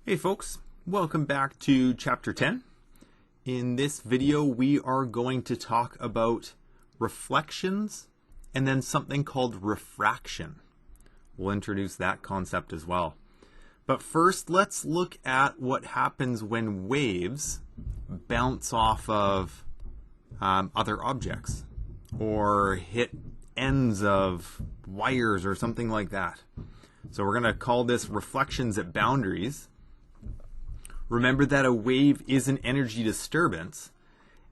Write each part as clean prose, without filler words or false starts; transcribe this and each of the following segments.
Hey folks, welcome back to chapter 10. In this video we are going to talk about reflections and then something called refraction. We'll introduce that concept as well. But first let's look at what happens when waves bounce off of other objects or hit ends of wires or something like that. So we're going to call this reflections at boundaries. Remember that a wave is an energy disturbance,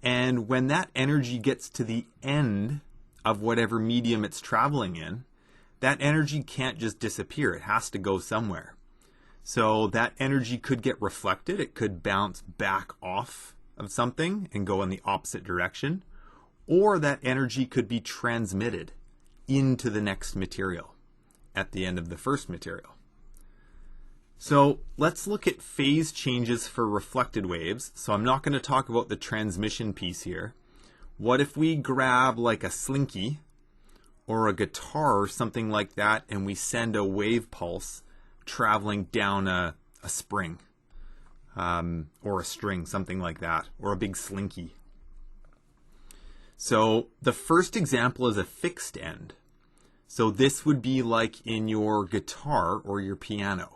and when that energy gets to the end of whatever medium it's traveling in, that energy can't just disappear. It has to go somewhere. So that energy could get reflected. It could bounce back off of something and go in the opposite direction, or that energy could be transmitted into the next material at the end of the first material. So let's look at phase changes for reflected waves. So I'm not going to talk about the transmission piece here. What if we grab like a slinky or a guitar or something like that and we send a wave pulse traveling down a spring or a string, something like that, or a big slinky. So the first example is a fixed end. So this would be like in your guitar or your piano,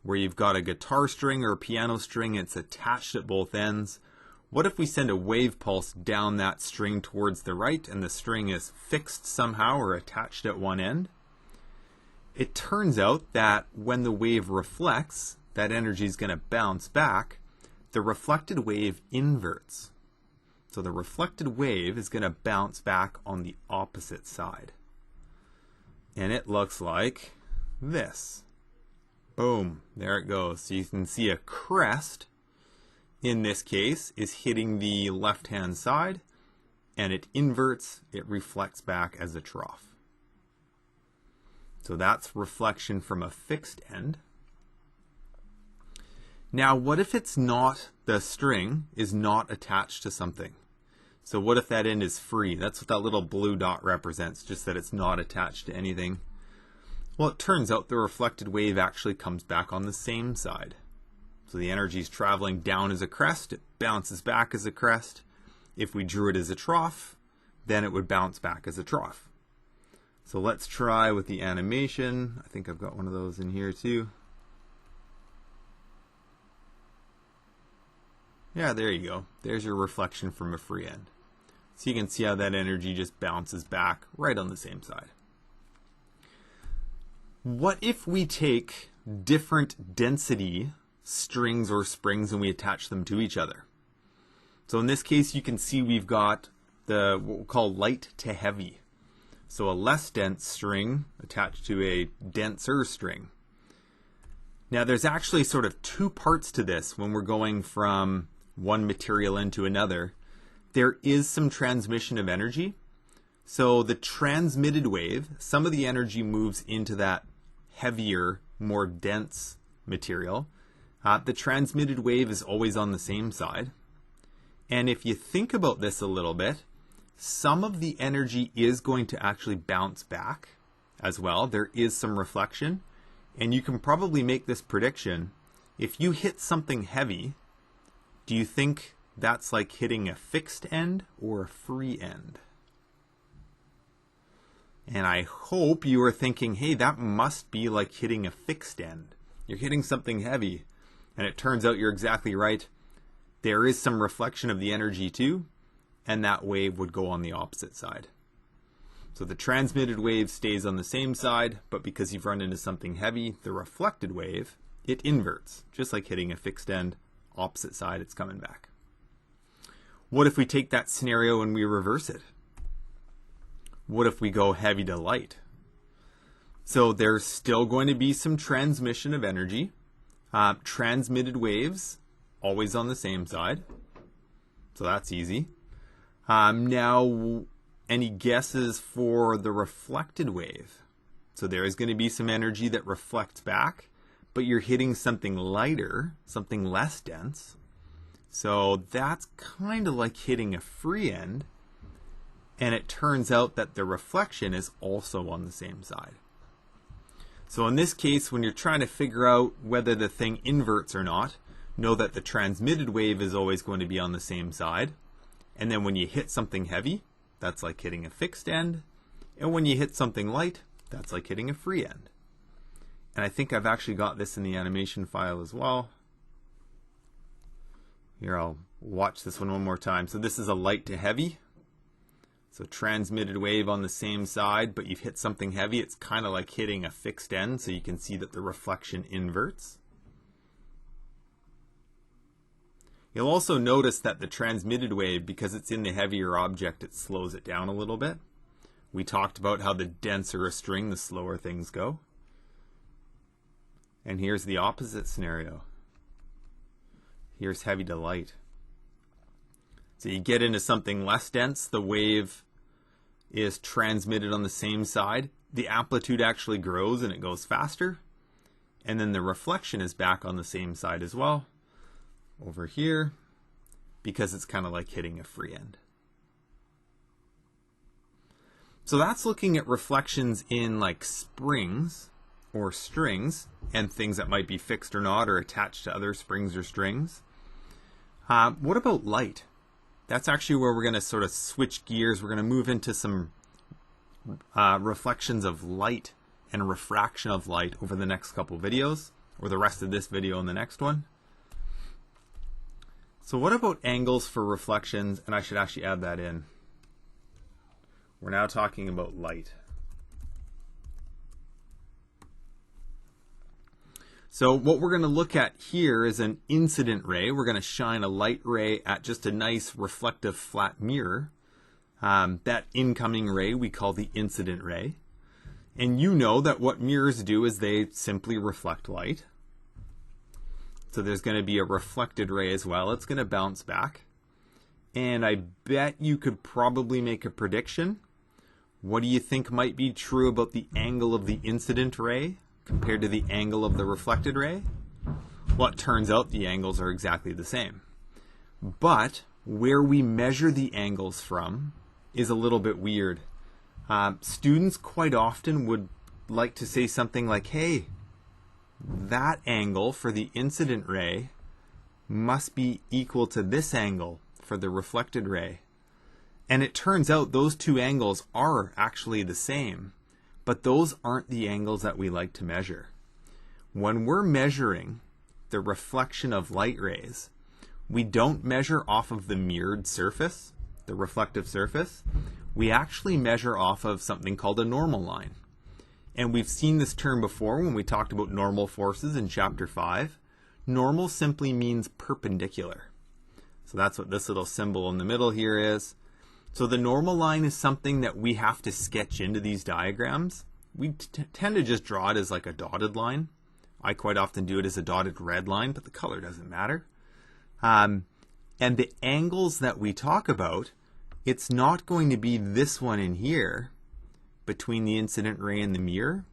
where you've got a guitar string or a piano string, it's attached at both ends. What if we send a wave pulse down that string towards the right and the string is fixed somehow or attached at one end? It turns out that when the wave reflects, that energy is going to bounce back. The reflected wave inverts. So the reflected wave is going to bounce back on the opposite side. And it looks like this. Boom, there it goes. So you can see a crest, in this case, is hitting the left-hand side, and it inverts, it reflects back as a trough. So that's reflection from a fixed end. Now, what if it's not, the string is not attached to something? So what if that end is free? That's what that little blue dot represents, just that it's not attached to anything. Well, it turns out the reflected wave actually comes back on the same side. So the energy is traveling down as a crest, it bounces back as a crest. If we drew it as a trough, then it would bounce back as a trough. So let's try with the animation. I think I've got one of those in here too. Yeah, there you go. There's your reflection from a free end. So you can see how that energy just bounces back right on the same side. What if we take different density strings or springs and we attach them to each other? So in this case, you can see we've got what we'll call light to heavy. So a less dense string attached to a denser string. Now there's actually sort of two parts to this when we're going from one material into another. There is some transmission of energy. So the transmitted wave, some of the energy moves into that heavier, more dense material. The transmitted wave is always on the same side. And if you think about this a little bit, some of the energy is going to actually bounce back as well. There is some reflection. And you can probably make this prediction. If you hit something heavy, do you think that's like hitting a fixed end or a free end? And I hope you are thinking, hey, that must be like hitting a fixed end. You're hitting something heavy. And it turns out you're exactly right. There is some reflection of the energy too, and that wave would go on the opposite side. So the transmitted wave stays on the same side, but because you've run into something heavy, the reflected wave, it inverts. Just like hitting a fixed end, opposite side, it's coming back. What if we take that scenario and we reverse it? What if we go heavy to light? So there's still going to be some transmission of energy. Transmitted waves, always on the same side. So that's easy. Now, any guesses for the reflected wave? So there is going to be some energy that reflects back, but you're hitting something lighter, something less dense. So that's kind of like hitting a free end. And it turns out that the reflection is also on the same side. So in this case, when you're trying to figure out whether the thing inverts or not, know that the transmitted wave is always going to be on the same side. And then when you hit something heavy, that's like hitting a fixed end. And when you hit something light, that's like hitting a free end. And I think I've actually got this in the animation file as well. Here, I'll watch this one more time. So this is a light to heavy. So transmitted wave on the same side, but you've hit something heavy. It's kind of like hitting a fixed end, so you can see that the reflection inverts. You'll also notice that the transmitted wave, because it's in the heavier object, it slows it down a little bit. We talked about how the denser a string, the slower things go. And here's the opposite scenario. Here's heavy to light. So you get into something less dense, the wave is transmitted on the same side. The amplitude actually grows and it goes faster. And then the reflection is back on the same side as well, over here, because it's kind of like hitting a free end. So that's looking at reflections in like springs or strings and things that might be fixed or not or attached to other springs or strings. What about light? That's actually where we're going to sort of switch gears. We're going to move into some reflections of light and refraction of light over the next couple videos, or the rest of this video and the next one. So what about angles for reflections? And I should actually add that in. We're now talking about light. So what we're going to look at here is an incident ray. We're going to shine a light ray at just a nice reflective flat mirror. That incoming ray we call the incident ray. And you know that what mirrors do is they simply reflect light. So there's going to be a reflected ray as well. It's going to bounce back. And I bet you could probably make a prediction. What do you think might be true about the angle of the incident ray compared to the angle of the reflected ray? Well, it turns out the angles are exactly the same. But where we measure the angles from is a little bit weird. Students quite often would like to say something like, hey, that angle for the incident ray must be equal to this angle for the reflected ray. And it turns out those two angles are actually the same, but those aren't the angles that we like to measure. When we're measuring the reflection of light rays, we don't measure off of the mirrored surface, the reflective surface. We actually measure off of something called a normal line. And we've seen this term before when we talked about normal forces in chapter 5. Normal simply means perpendicular. So that's what this little symbol in the middle here is. So the normal line is something that we have to sketch into these diagrams. We tend to just draw it as like a dotted line. I quite often do it as a dotted red line, but the color doesn't matter. And the angles that we talk about, it's not going to be this one in here between the incident ray and the mirror.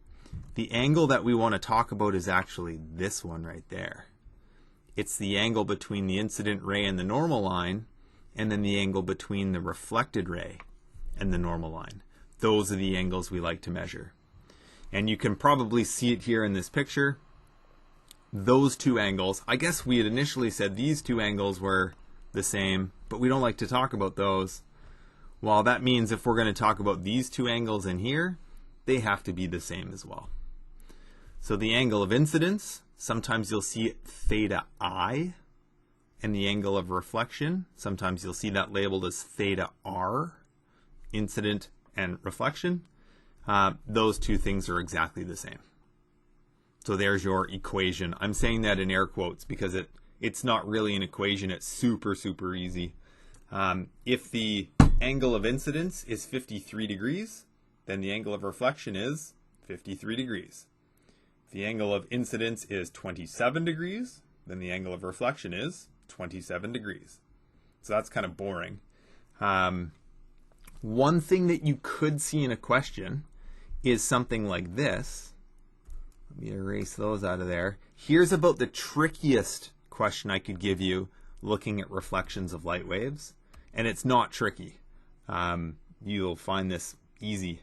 The angle that we want to talk about is actually this one right there. It's the angle between the incident ray and the normal line, and then the angle between the reflected ray and the normal line. Those are the angles we like to measure. And you can probably see it here in this picture. Those two angles, I guess we had initially said these two angles were the same, but we don't like to talk about those. Well, that means if we're going to talk about these two angles in here, they have to be the same as well. So the angle of incidence, sometimes you'll see it theta I, and the angle of reflection, sometimes you'll see that labeled as theta R, incident and reflection. Those two things are exactly the same. So there's your equation. I'm saying that in air quotes because it's not really an equation. It's super, super easy. If the angle of incidence is 53 degrees, then the angle of reflection is 53 degrees. If the angle of incidence is 27 degrees, then the angle of reflection is 27 degrees. So that's kind of boring. One thing that you could see in a question is something like this. Let me erase those out of there. Here's about the trickiest question I could give you looking at reflections of light waves. And it's not tricky. You'll find this easy.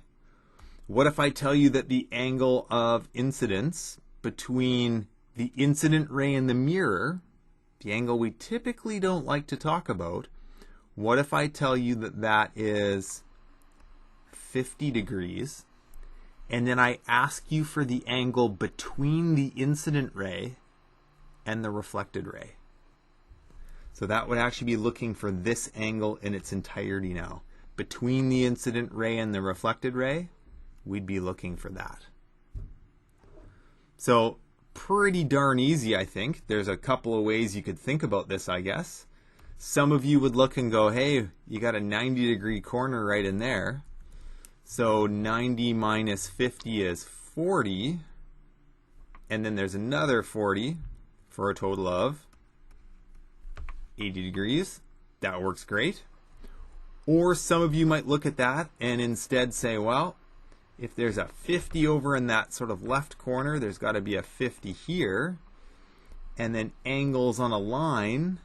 What if I tell you that the angle of incidence between the incident ray and the mirror, the angle we typically don't like to talk about, what if I tell you that that is 50 degrees, and then I ask you for the angle between the incident ray and the reflected ray? So that would actually be looking for this angle in its entirety now. Between the incident ray and the reflected ray, we'd be looking for that. So pretty darn easy, I think. There's a couple of ways you could think about this, I guess. Some of you would look and go, hey, you got a 90-degree corner right in there. So 90 minus 50 is 40. And then there's another 40 for a total of 80 degrees. That works great. Or some of you might look at that and instead say, well, if there's a 50 over in that sort of left corner, there's got to be a 50 here. And then angles on a line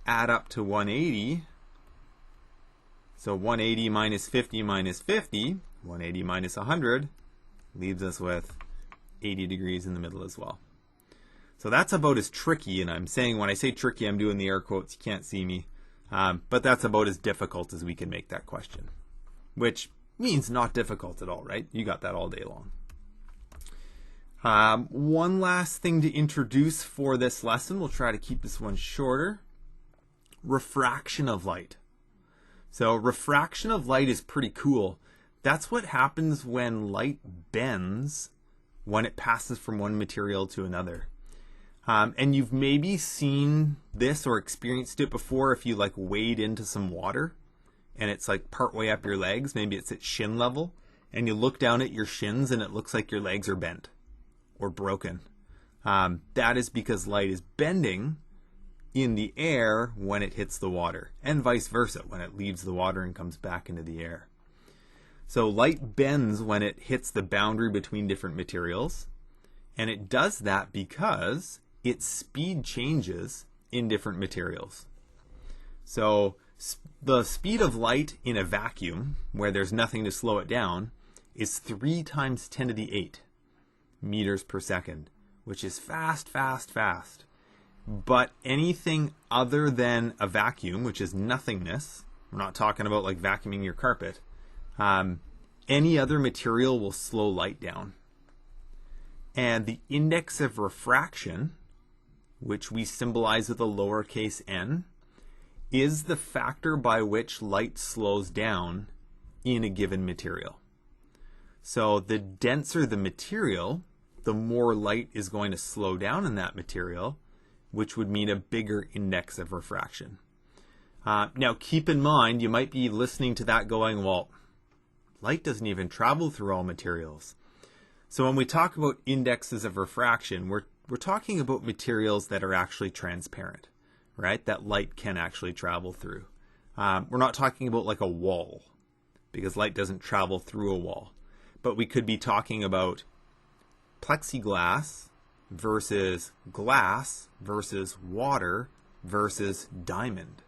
add up to 180. So 180 minus 50 minus 50, 180 minus 100, leaves us with 80 degrees in the middle as well. So that's about as tricky, and I'm saying when I say tricky, I'm doing the air quotes, you can't see me. But that's about as difficult as we can make that question, which means not difficult at all, right? You got that all day long. One last thing to introduce for this lesson, we'll try to keep this one shorter. Refraction of light. So refraction of light is pretty cool. That's what happens when light bends when it passes from one material to another. And you've maybe seen this or experienced it before if you like wade into some water and it's like partway up your legs, maybe it's at shin level, and you look down at your shins and it looks like your legs are bent or broken. That is because light is bending in the air when it hits the water, and vice versa when it leaves the water and comes back into the air. So light bends when it hits the boundary between different materials, and it does that because its speed changes in different materials. So the speed of light in a vacuum, where there's nothing to slow it down, is 3 times 10 to the 8 meters per second, which is fast, fast, fast. But anything other than a vacuum, which is nothingness, we're not talking about like vacuuming your carpet, any other material will slow light down. And the index of refraction, which we symbolize with a lowercase n, is the factor by which light slows down in a given material. So the denser the material, the more light is going to slow down in that material, which would mean a bigger index of refraction. Now keep in mind, you might be listening to that going, well, light doesn't even travel through all materials. So when we talk about indexes of refraction, we're talking about materials that are actually transparent, right? That light can actually travel through. We're not talking about like a wall, because light doesn't travel through a wall. But we could be talking about plexiglass versus glass versus water versus diamond.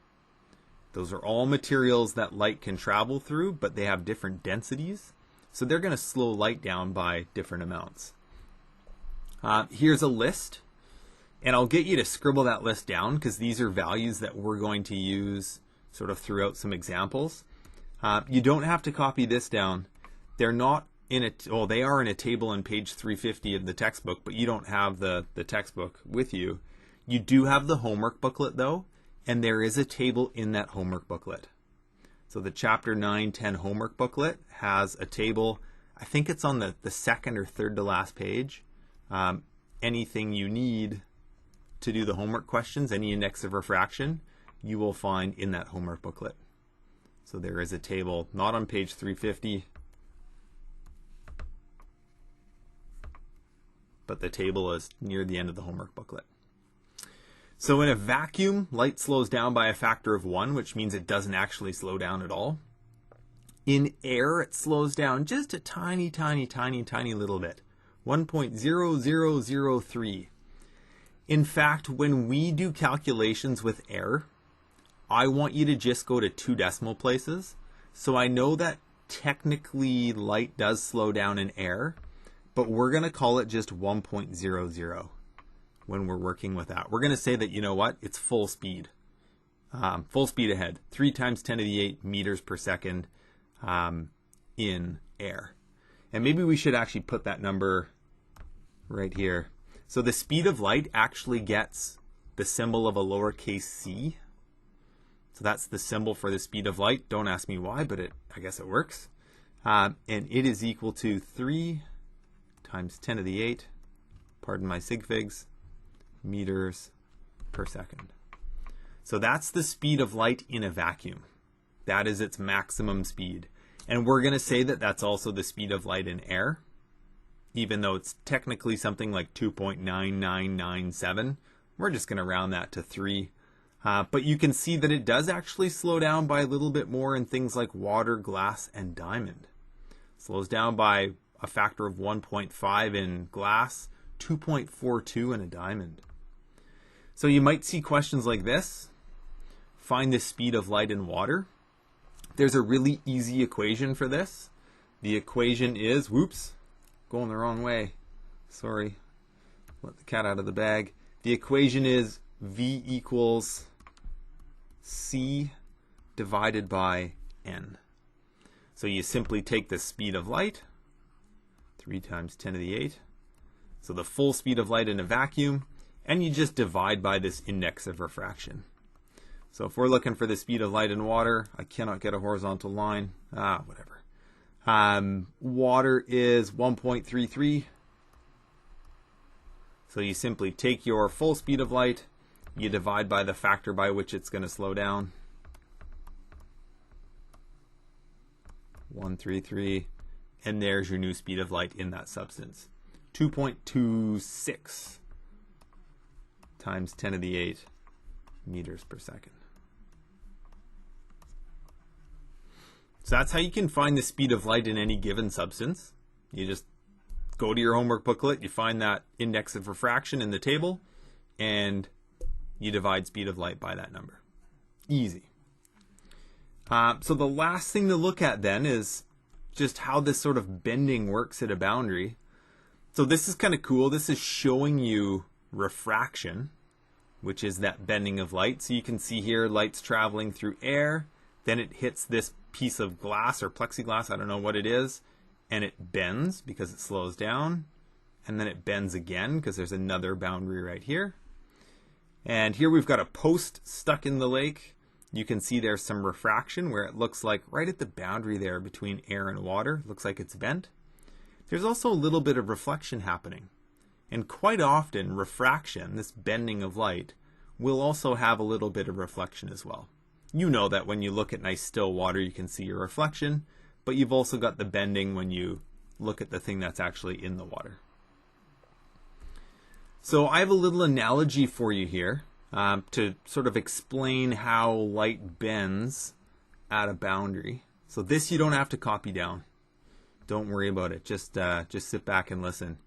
Those are all materials that light can travel through, but they have different densities. So they're going to slow light down by different amounts. Here's a list, and I'll get you to scribble that list down because these are values that we're going to use sort of throughout some examples. You don't have to copy this down. They're not in a, well, they are in a table on page 350 of the textbook, but you don't have the textbook with you. You do have the homework booklet though, and there is a table in that homework booklet. So the chapter 9-10 homework booklet has a table. I think it's on the second or third to last page. Anything you need to do the homework questions, any index of refraction, you will find in that homework booklet. So there is a table, not on page 350, but the table is near the end of the homework booklet. So in a vacuum, light slows down by a factor of 1, which means it doesn't actually slow down at all. In air, it slows down just a tiny, tiny, tiny, tiny little bit. 1.0003. In fact, when we do calculations with air, I want you to just go to 2 decimal places. So I know that technically light does slow down in air, but we're going to call it just 1.00 when we're working with that. We're going to say that, you know what, it's full speed. Full speed ahead, 3 times 10 to the 8 meters per second in air. And maybe we should actually put that number right here. So the speed of light actually gets the symbol of a lowercase c. So that's the symbol for the speed of light. Don't ask me why, but I guess it works. And it is equal to 3 times 10 to the 8, pardon my sig figs, meters per second. So that's the speed of light in a vacuum. That is its maximum speed. And we're going to say that that's also the speed of light in air, even though it's technically something like 2.9997. We're just going to round that to 3. But you can see that it does actually slow down by a little bit more in things like water, glass, and diamond. Slows down by a factor of 1.5 in glass, 2.42 in a diamond. So you might see questions like this. Find the speed of light in water. There's a really easy equation for this. The equation is, whoops, going the wrong way. Sorry, let the cat out of the bag. The equation is V equals C divided by N. So you simply take the speed of light, 3 times 10 to the 8. So the full speed of light in a vacuum, and you just divide by this index of refraction. So if we're looking for the speed of light in water, I cannot get a horizontal line. Whatever. Water is 1.33. So you simply take your full speed of light, you divide by the factor by which it's going to slow down. 133. And there's your new speed of light in that substance. 2.26 times 10 to the 8 meters per second. So that's how you can find the speed of light in any given substance. You just go to your homework booklet, you find that index of refraction in the table, and you divide speed of light by that number. Easy. So the last thing to look at then is just how this sort of bending works at a boundary. So this is kind of cool. This is showing you refraction, which is that bending of light. So you can see here light's traveling through air, then it hits this piece of glass or plexiglass, I don't know what it is, and it bends because it slows down, and then it bends again because there's another boundary right here. And here we've got a post stuck in the lake. You can see there's some refraction where it looks like right at the boundary there between air and water, looks like it's bent. There's also a little bit of reflection happening. And quite often refraction, this bending of light, will also have a little bit of reflection as well. You know that when you look at nice still water, you can see your reflection, but you've also got the bending when you look at the thing that's actually in the water. So I have a little analogy for you here to sort of explain how light bends at a boundary. So this you don't have to copy down. Don't worry about it. Just sit back and listen.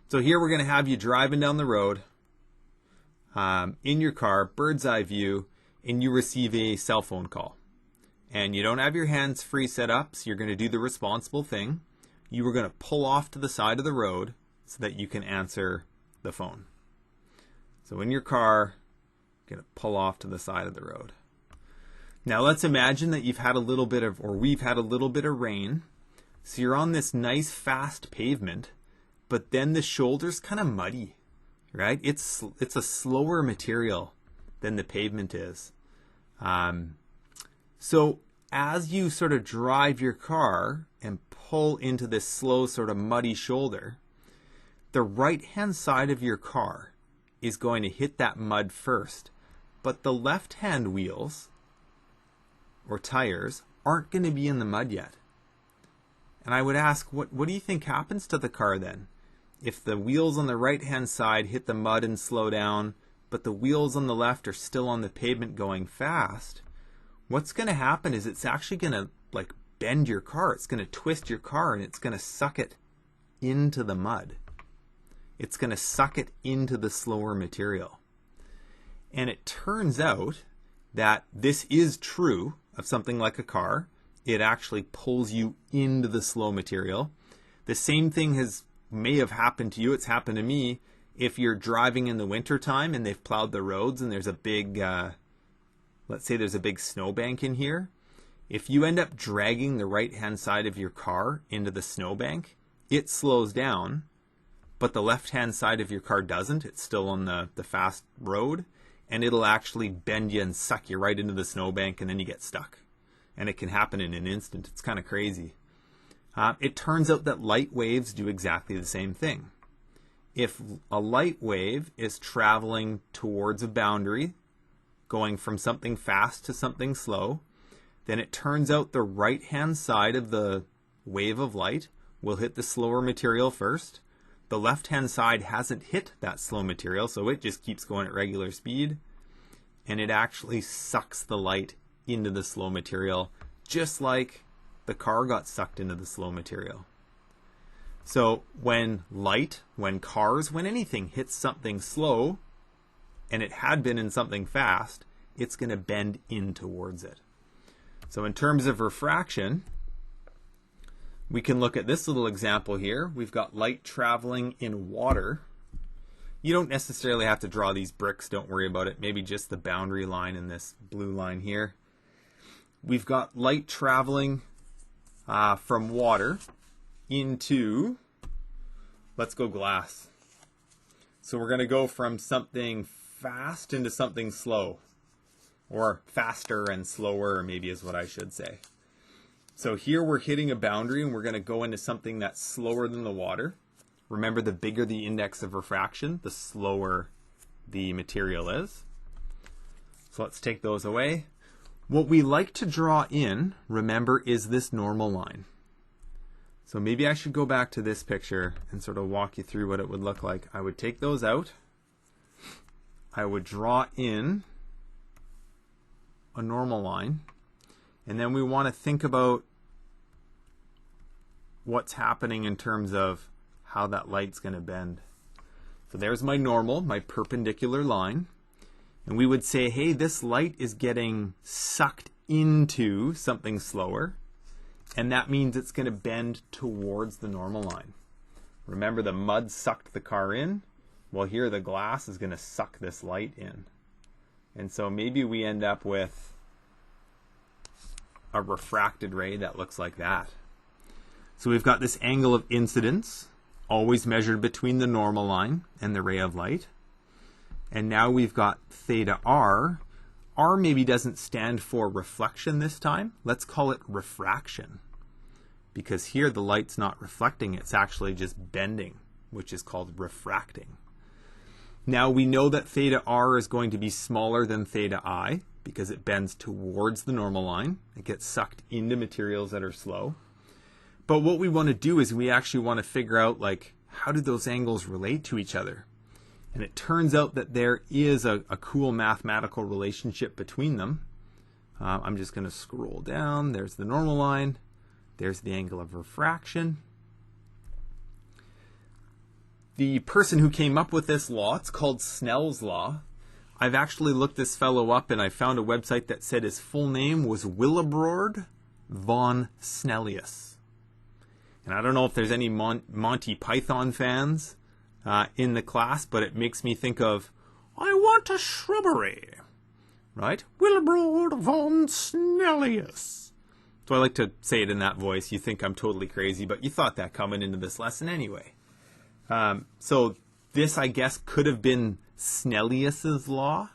So here we're going to have you driving down the road in your car, bird's eye view, and you receive a cell phone call. And you don't have your hands free set up, so you're going to do the responsible thing. You are going to pull off to the side of the road so that you can answer the phone. So in your car, you're going to pull off to the side of the road. Now let's imagine that you've had a little bit of, or we've had a little bit of rain. So you're on this nice fast pavement, but then the shoulder's kind of muddy, right? It's a slower material than the pavement is. So as you sort of drive your car and pull into this slow sort of muddy shoulder, the right-hand side of your car is going to hit that mud first, but the left-hand wheels or tires aren't going to be in the mud yet. And I would ask, what do you think happens to the car then? If the wheels on the right-hand side hit the mud and slow down, but the wheels on the left are still on the pavement going fast, what's going to happen is it's actually going to like bend your car. It's going to twist your car and it's going to suck it into the mud. It's going to suck it into the slower material. And it turns out that this is true of something like a car. it actually pulls you into the slow material. The same thing may have happened to you. It's happened to me. If you're driving in the wintertime and they've plowed the roads and there's a big, let's say there's a big snowbank in here. If you end up dragging the right-hand side of your car into the snowbank, it slows down, but the left-hand side of your car doesn't. It's still on the fast road, and it'll actually bend you and suck you right into the snowbank, and then you get stuck. And it can happen in an instant. It's kind of crazy. It turns out that light waves do exactly the same thing. If a light wave is traveling towards a boundary, going from something fast to something slow, then it turns out the right-hand side of the wave of light will hit the slower material first. The left-hand side hasn't hit that slow material, so it just keeps going at regular speed, and it actually sucks the light into the slow material, just like the car got sucked into the slow material. So when anything hits something slow, and it had been in something fast, it's going to bend in towards it. So in terms of refraction, we can look at this little example here. We've got light traveling in water. You don't necessarily have to draw these bricks, don't worry about it. Maybe just the boundary line and this blue line here. We've got light traveling from water into, let's go glass. So we're going to go from something fast into something slow. Or faster and slower, maybe is what I should say. So here we're hitting a boundary and we're going to go into something that's slower than the water. Remember, the bigger the index of refraction, the slower the material is. So let's take those away. What we like to draw in, remember, is this normal line. So maybe I should go back to this picture and sort of walk you through what it would look like. I would take those out. I would draw in a normal line, and then we want to think about what's happening in terms of how that light's going to bend. So there's my normal, my perpendicular line, and we would say, hey, this light is getting sucked into something slower, and that means it's going to bend towards the normal line. Remember, the mud sucked the car in. Well, here the glass is going to suck this light in. And so maybe we end up with a refracted ray that looks like that. So we've got this angle of incidence, always measured between the normal line and the ray of light. And now we've got theta r. R maybe doesn't stand for reflection this time. Let's call it refraction. Because here the light's not reflecting, it's actually just bending, which is called refracting. Now we know that theta r is going to be smaller than theta I because it bends towards the normal line. It gets sucked into materials that are slow. But what we want to do is we actually want to figure out, like, how do those angles relate to each other? And it turns out that there is a cool mathematical relationship between them. I'm just going to scroll down. There's the normal line. There's the angle of refraction. The person who came up with this law, it's called Snell's law. I've actually looked this fellow up, and I found a website that said his full name was Willebrord von Snellius. And I don't know if there's any Monty Python fans in the class, but it makes me think of, I want a shrubbery, right? Willebrord von Snellius. So I like to say it in that voice. You think I'm totally crazy, but you thought that coming into this lesson anyway. So this, I guess, could have been Snellius's law,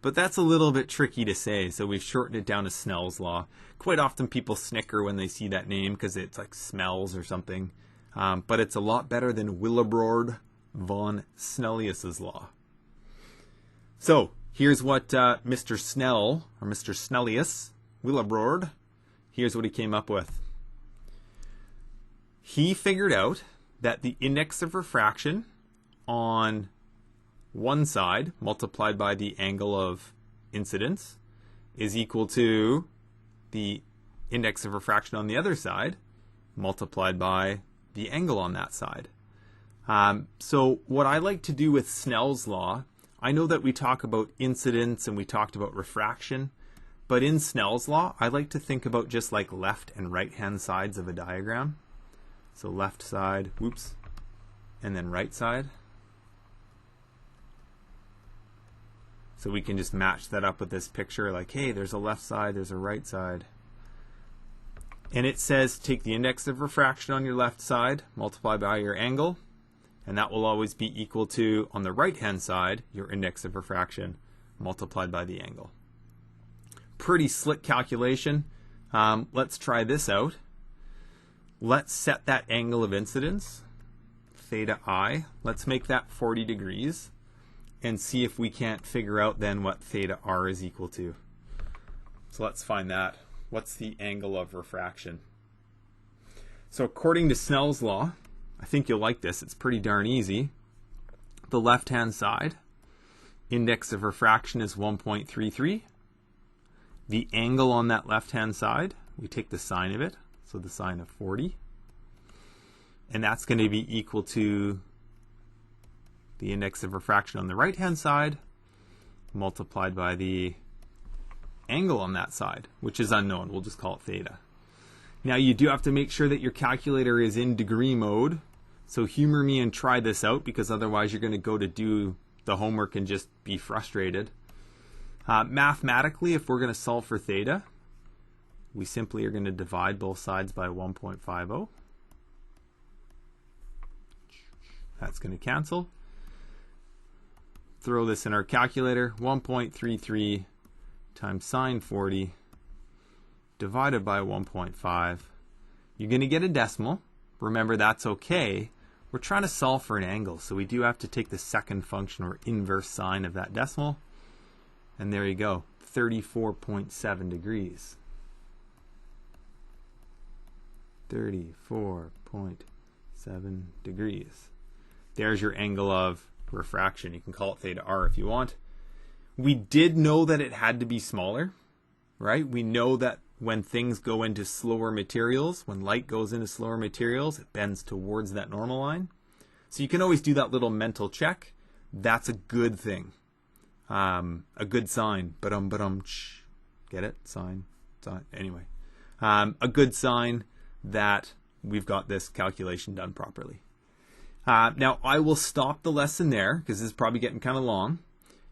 but that's a little bit tricky to say, so we've shortened it down to Snell's law. Quite often people snicker when they see that name because it's like smells or something, but it's a lot better than Willebrord von Snellius's law. So here's what Mr. Snell, or Mr. Snellius, Willebrord, here's what he came up with. He figured out that the index of refraction on one side multiplied by the angle of incidence is equal to the index of refraction on the other side multiplied by the angle on that side. So what I like to do with Snell's law, I know that we talk about incidence and we talked about refraction, But in Snell's law, I like to think about just like left and right hand sides of a diagram. So left side, whoops, and then right side. So we can just match that up with this picture like, hey, there's a left side, there's a right side. And it says take the index of refraction on your left side, multiply by your angle, and that will always be equal to, on the right-hand side, your index of refraction multiplied by the angle. Pretty slick calculation. Let's try this out. Let's set that angle of incidence, theta I. Let's make that 40 degrees and see if we can't figure out then what theta R is equal to. So let's find that. What's the angle of refraction? So according to Snell's law, I think you'll like this. It's pretty darn easy. The left-hand side, index of refraction is 1.33. The angle on that left-hand side, we take the sine of it, so the sine of 40. And that's going to be equal to the index of refraction on the right-hand side multiplied by the angle on that side, which is unknown. We'll just call it theta. Now you do have to make sure that your calculator is in degree mode. So humor me and try this out, because otherwise you're going to go to do the homework and just be frustrated. Mathematically, if we're going to solve for theta, we simply are going to divide both sides by 1.50. That's going to cancel. Throw this in our calculator. 1.33 times sine 40 divided by 1.5. You're going to get a decimal. Remember, that's okay. We're trying to solve for an angle, so we do have to take the second function or inverse sine of that decimal. And there you go, 34.7 degrees. 34.7 degrees. There's your angle of refraction. You can call it theta R if you want. We did know that it had to be smaller, right? We know that when things go into slower materials, when light goes into slower materials, it bends towards that normal line. So you can always do that little mental check. That's a good thing. A good sign. Get it? Sign. Anyway. A good sign that we've got this calculation done properly. Now, I will stop the lesson there because this is probably getting kind of long.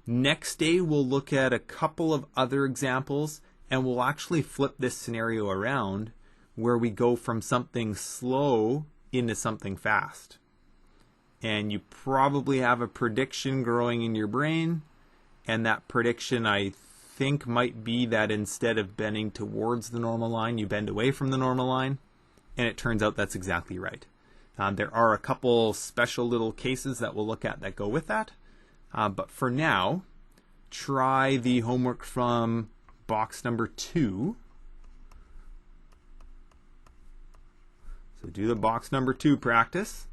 Next day, we'll look at a couple of other examples, and we'll actually flip this scenario around where we go from something slow into something fast. And you probably have a prediction growing in your brain, and that prediction, I think, might be that instead of bending towards the normal line, you bend away from the normal line, and it turns out that's exactly right. There are a couple special little cases that we'll look at that go with that. But for now, try the homework from box number 2. So do the box number 2 practice.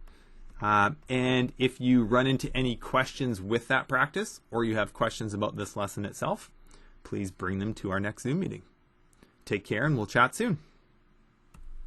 And if you run into any questions with that practice, or you have questions about this lesson itself, please bring them to our next Zoom meeting. Take care, and we'll chat soon.